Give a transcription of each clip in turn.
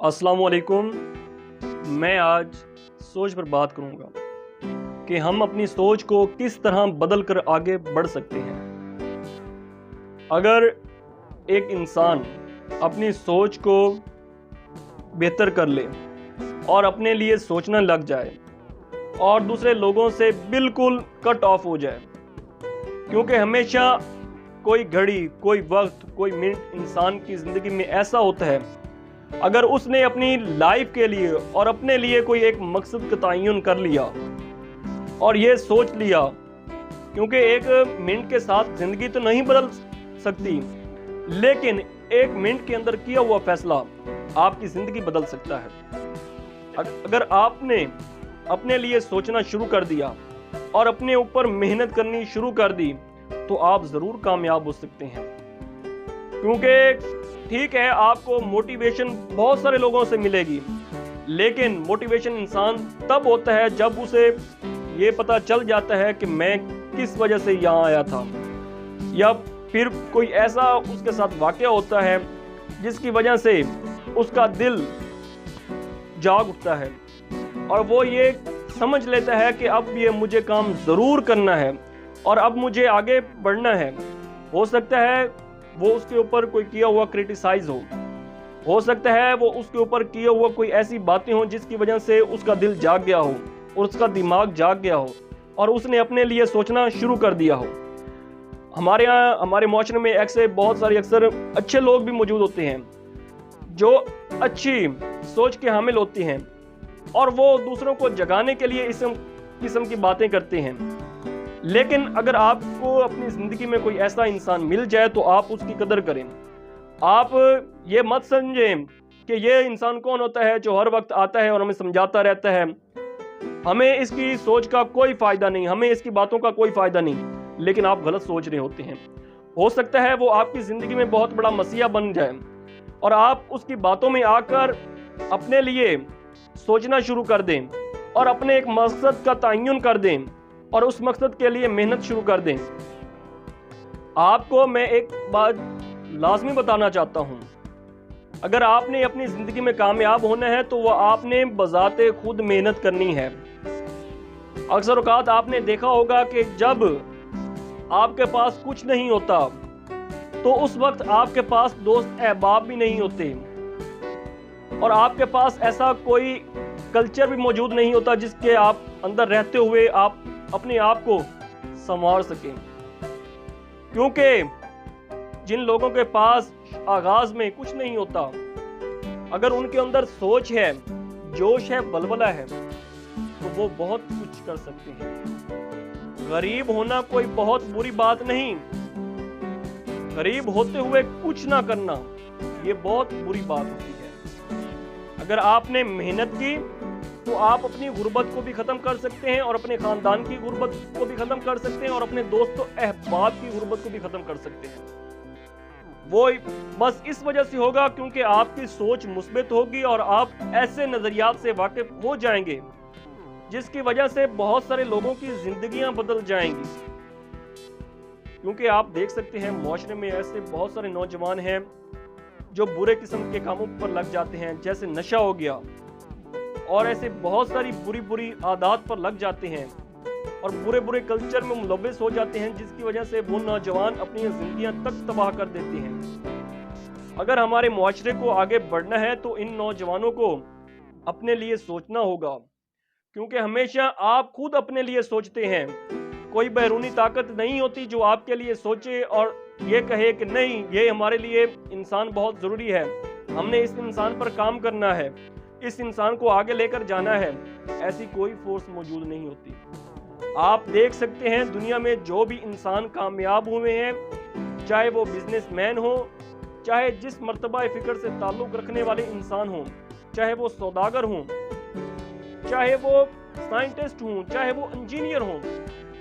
अस्सलाम वालेकुम। मैं आज सोच पर बात करूंगा कि हम अपनी सोच को किस तरह बदल कर आगे बढ़ सकते हैं। अगर एक इंसान अपनी सोच को बेहतर कर ले और अपने लिए सोचना लग जाए और दूसरे लोगों से बिल्कुल कट ऑफ हो जाए, क्योंकि हमेशा कोई घड़ी, कोई वक्त, कोई मिनट इंसान की ज़िंदगी में ऐसा होता है, अगर उसने अपनी लाइफ के लिए और अपने लिए कोई एक मकसद का तयन कर लिया और ये सोच लिया, क्योंकि एक मिनट के साथ ज़िंदगी तो नहीं बदल सकती, लेकिन एक मिनट के अंदर किया हुआ फैसला आपकी ज़िंदगी बदल सकता है। अगर आपने अपने लिए सोचना शुरू कर दिया और अपने ऊपर मेहनत करनी शुरू कर दी तो आप ज़रूर कामयाब हो सकते हैं। क्योंकि ठीक है, आपको मोटिवेशन बहुत सारे लोगों से मिलेगी, लेकिन मोटिवेशन इंसान तब होता है जब उसे ये पता चल जाता है कि मैं किस वजह से यहाँ आया था, या फिर कोई ऐसा उसके साथ वाकया होता है जिसकी वजह से उसका दिल जाग उठता है और वो ये समझ लेता है कि अब ये मुझे काम ज़रूर करना है और अब मुझे आगे बढ़ना है। हो सकता है वो उसके ऊपर कोई किया हुआ क्रिटिसाइज हो सकता है वो उसके ऊपर किया हुआ कोई ऐसी बातें हो जिसकी वजह से उसका दिल जाग गया हो और उसका दिमाग जाग गया हो और उसने अपने लिए सोचना शुरू कर दिया हो। हमारे यहाँ, हमारे माशरे में अक्सर अच्छे लोग भी मौजूद होते हैं जो अच्छी सोच के हामिल होते हैं और वो दूसरों को जगाने के लिए इस किस्म की बातें करते हैं। लेकिन अगर आपको अपनी ज़िंदगी में कोई ऐसा इंसान मिल जाए तो आप उसकी कदर करें। आप ये मत समझें कि ये इंसान कौन होता है जो हर वक्त आता है और हमें समझाता रहता है, हमें इसकी सोच का कोई फ़ायदा नहीं, हमें इसकी बातों का कोई फ़ायदा नहीं, लेकिन आप गलत सोच रहे होते हैं। हो सकता है वो आपकी ज़िंदगी में बहुत बड़ा मसीहा बन जाए और आप उसकी बातों में आकर अपने लिए सोचना शुरू कर दें और अपने एक मकसद का तयन कर दें और उस मकसद के लिए मेहनत शुरू कर दें। आपको मैं एक बात लाजमी बताना चाहता हूं, अगर आपने अपनी ज़िंदगी में कामयाब होना है तो वह आपने बजाते खुद मेहनत करनी है। अक्सर औकात आपने देखा होगा कि जब आपके पास कुछ नहीं होता तो उस वक्त आपके पास दोस्त अहबाब भी नहीं होते और आपके पास ऐसा कोई कल्चर भी मौजूद नहीं होता जिसके आप अंदर रहते हुए आप अपने आप को संवार सकें। क्योंकि जिन लोगों के पास आगाज में कुछ नहीं होता, अगर उनके अंदर सोच है, जोश है, बलबला है, तो वो बहुत कुछ कर सकते हैं। गरीब होना कोई बहुत बुरी बात नहीं, गरीब होते हुए कुछ ना करना ये बहुत बुरी बात होती है। अगर आपने मेहनत की तो आप अपनी गुर्बत को भी ख़त्म कर सकते हैं और अपने ख़ानदान की गुर्बत को भी ख़त्म कर सकते हैं और अपने दोस्तों अहबाब की गुर्बत को भी ख़त्म कर सकते हैं। वो बस इस वजह से होगा क्योंकि आपकी सोच मुस्बित होगी और आप ऐसे नज़रियात से वाकिफ हो जाएंगे जिसकी वजह से बहुत सारे लोगों की ज़िंदगियां बदल जाएंगी। क्योंकि आप देख सकते हैं माशरे में ऐसे बहुत सारे नौजवान हैं जो बुरे किस्म के कामों पर लग जाते हैं, जैसे नशा हो गया, और ऐसे बहुत सारी बुरी आदत पर लग जाते हैं और बुरे कल्चर में मुलव्वस हो जाते हैं, जिसकी वजह से वो नौजवान अपनी जिंदगियां तक तबाह कर देते हैं। अगर हमारे मुआशरे को आगे बढ़ना है तो इन नौजवानों को अपने लिए सोचना होगा, क्योंकि हमेशा आप खुद अपने लिए सोचते हैं। कोई बैरूनी ताकत नहीं होती जो आपके लिए सोचे और ये कहे कि नहीं, ये हमारे लिए इंसान बहुत ज़रूरी है, हमने इस इंसान पर काम करना है, इस इंसान को आगे लेकर जाना है। ऐसी कोई फोर्स मौजूद नहीं होती। आप देख सकते हैं दुनिया में जो भी इंसान कामयाब हुए हैं, चाहे वो बिजनेसमैन हो, चाहे जिस मर्तबा फ़िक्र से ताल्लुक़ रखने वाले इंसान हों, चाहे वो सौदागर हों, चाहे वो साइंटिस्ट हों, चाहे वो इंजीनियर हों,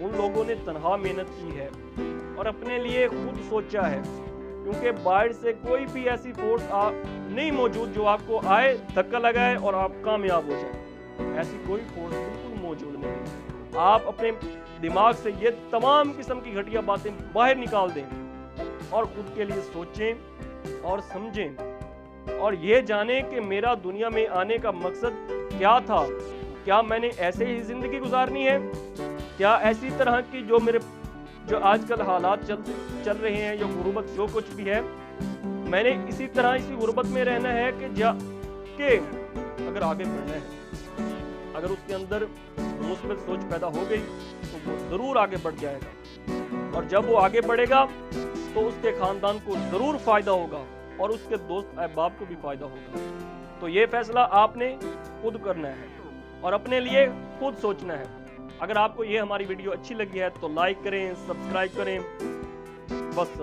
उन लोगों ने तनहा मेहनत की है और अपने लिए खुद सोचा है। क्योंकि बाहर से कोई भी ऐसी फोर्स नहीं मौजूद जो आपको आए, धक्का लगाए और आप कामयाब हो जाए। ऐसी कोई फोर्स बिल्कुल मौजूद नहीं। आप अपने दिमाग से ये तमाम किस्म की घटिया बातें बाहर निकाल दें और खुद के लिए सोचें और समझें اور یہ جانیں کہ میرا دنیا میں آنے کا مقصد کیا تھا. کیا میں نے ایسے ہی زندگی گزارنی ہے؟ کیا ایسی طرح کی جو آج کل حالات چل رہے ہیں یا غربت جو کچھ بھی ہے، میں نے اسی طرح اسی غربت میں رہنا ہے کہ اگر آگے بڑھنا ہے، اگر اس کے اندر مثبت سوچ پیدا ہو گئی تو وہ ضرور آگے بڑھ جائے گا، اور جب وہ آگے بڑھے گا تو اس کے خاندان کو ضرور فائدہ ہوگا اور اس کے دوست احباب کو بھی فائدہ ہوگا. تو یہ فیصلہ آپ نے خود کرنا ہے اور اپنے لیے خود سوچنا ہے. اگر آپ کو یہ ہماری ویڈیو اچھی لگی ہے تو لائک کریں، سبسکرائب کریں. بس